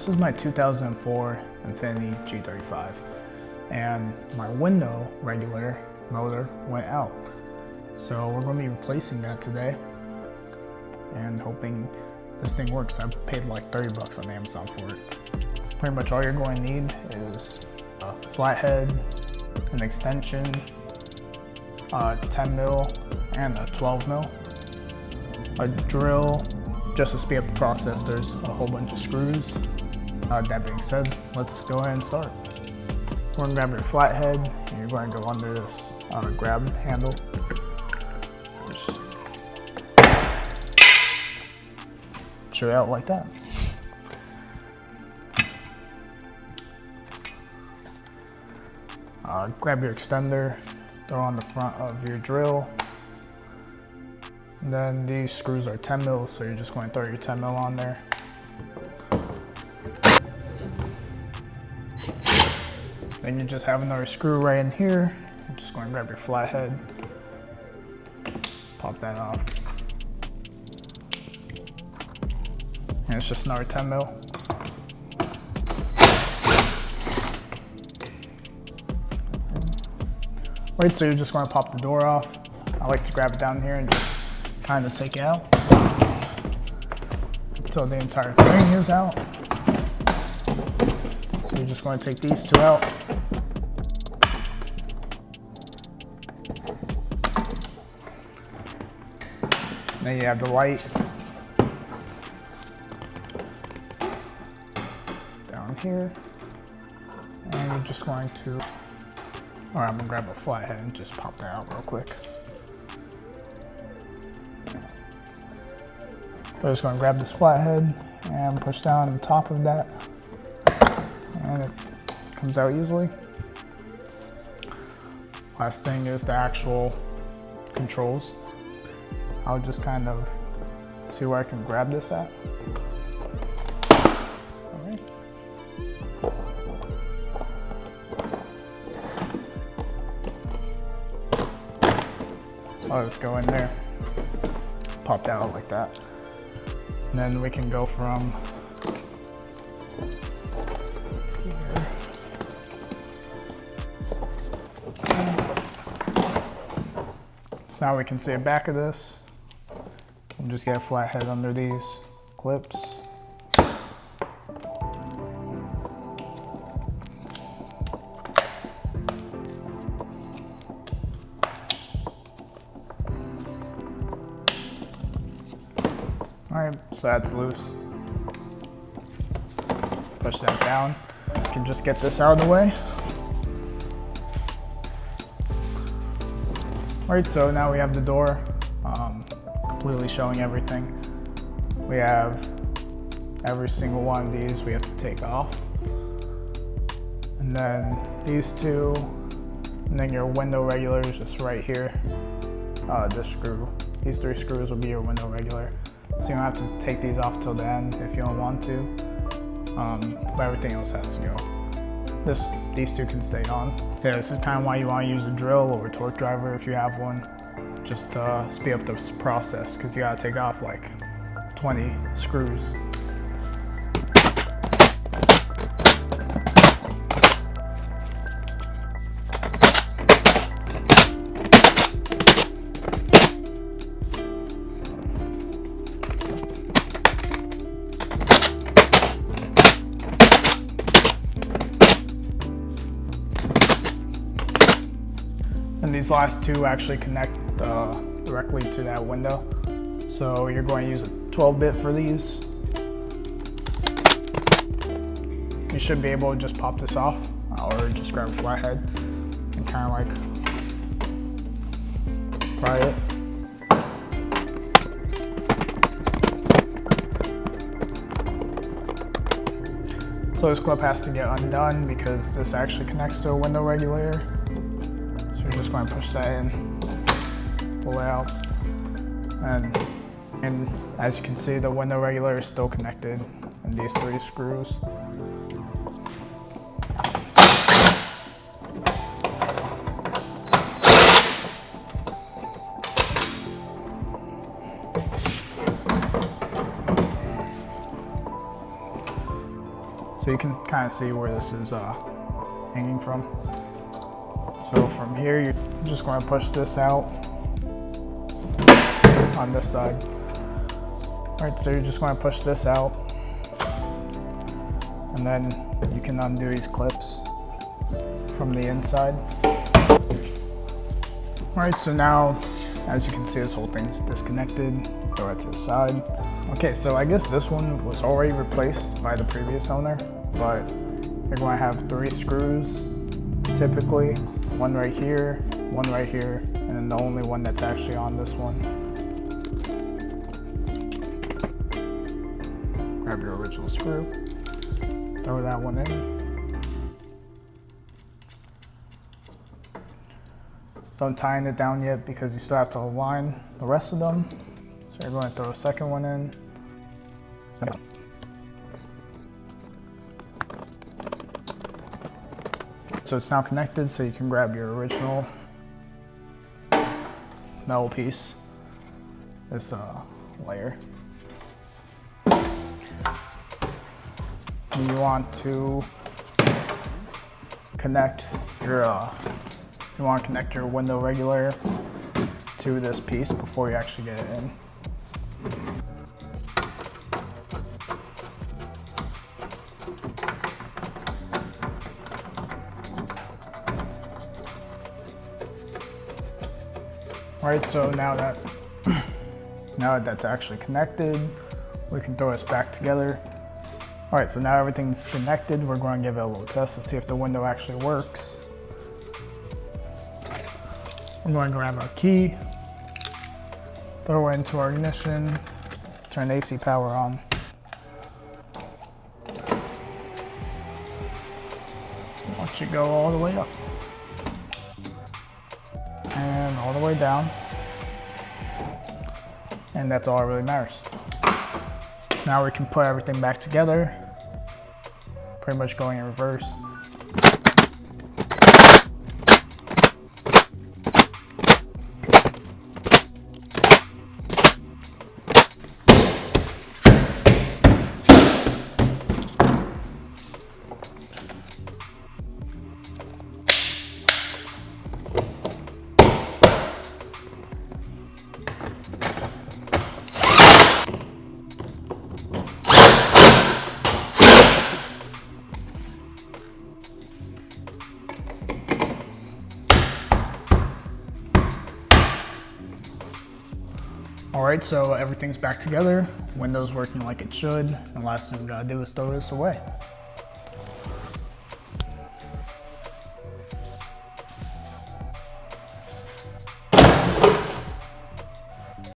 This is my 2004 Infiniti G35, and my window regulator motor went out. So we're going to be replacing that today and hoping this thing works. I paid like 30 bucks on Amazon for it. Pretty much all you're going to need is a flathead, an extension, 10 mil and a 12 mil, a drill. Just to speed up the process, there's a whole bunch of screws. That being said, let's go ahead and start. We're gonna grab your flathead and you're going to go under this grab handle. Just show it out like that. Grab your extender, throw on the front of your drill. And then these screws are 10 mil, so you're just going to throw your 10 mil on there. Then you just have another screw right in here. You're just going to grab your flathead, pop that off. And it's just another 10 mil. Right, so you're just going to pop the door off. I like to grab it down here and just kind of take it out until the entire thing is out. So you're just going to take these two out. Then you have the light down here, and you're just going to, I'm gonna grab a flathead and just pop that out real quick. We're just going to grab this flathead and push down on top of that, and it comes out easily. Last thing is the actual controls. I'll just kind of see where I can grab this at. All right. So I'll just go in there, pop that out like that. And then we can go from here. So now we can see the back of this. We'll just get a flathead under these clips. Alright, so that's loose. Push that down. You can just get this out of the way. Alright, so now we have the door completely showing everything. We have every single one of these we have to take off. And then these two, and then your window regulator is just right here. This screw. These three screws will be your window regulator. So you don't have to take these off till the end if you don't want to, but everything else has to go. These two can stay on. Yeah, this is kind of why you want to use a drill or a torque driver if you have one, just to speed up this process, because you got to take off like 20 screws. And these last two actually connect directly to that window. So you're going to use a 12-bit for these. You should be able to just pop this off or just grab a flathead and kind of like pry it. So this clip has to get undone because this actually connects to a window regulator. So you're just going to push that in, pull it out, and as you can see, the window regulator is still connected in these three screws. So you can kind of see where this is hanging from. So from here, you're just going to push this out on this side. All right, so you're just going to push this out, and then you can undo these clips from the inside. All right, so now, as you can see, this whole thing's disconnected. Throw it to the side. Okay, so I guess this one was already replaced by the previous owner, but you're going to have 3 screws, typically. One right here, one right here, and then the only one that's actually on this one. Grab your original screw, throw that one in. Don't tighten it down yet because you still have to align the rest of them. So you're going to throw a second one in. So it's now connected, so you can grab your original metal piece, this layer. And you want to connect your window regulator to this piece before you actually get it in. All right, so now that that's actually connected, we can throw this back together. All right, so now everything's connected. We're going to give it a little test to see if the window actually works. I'm going to grab our key, throw it into our ignition, turn AC power on. Watch it go all the way up and all the way down, and that's all that really matters. Now we can put everything back together, pretty much going in reverse. All right, so everything's back together. Window's working like it should. The last thing we gotta do is throw this away.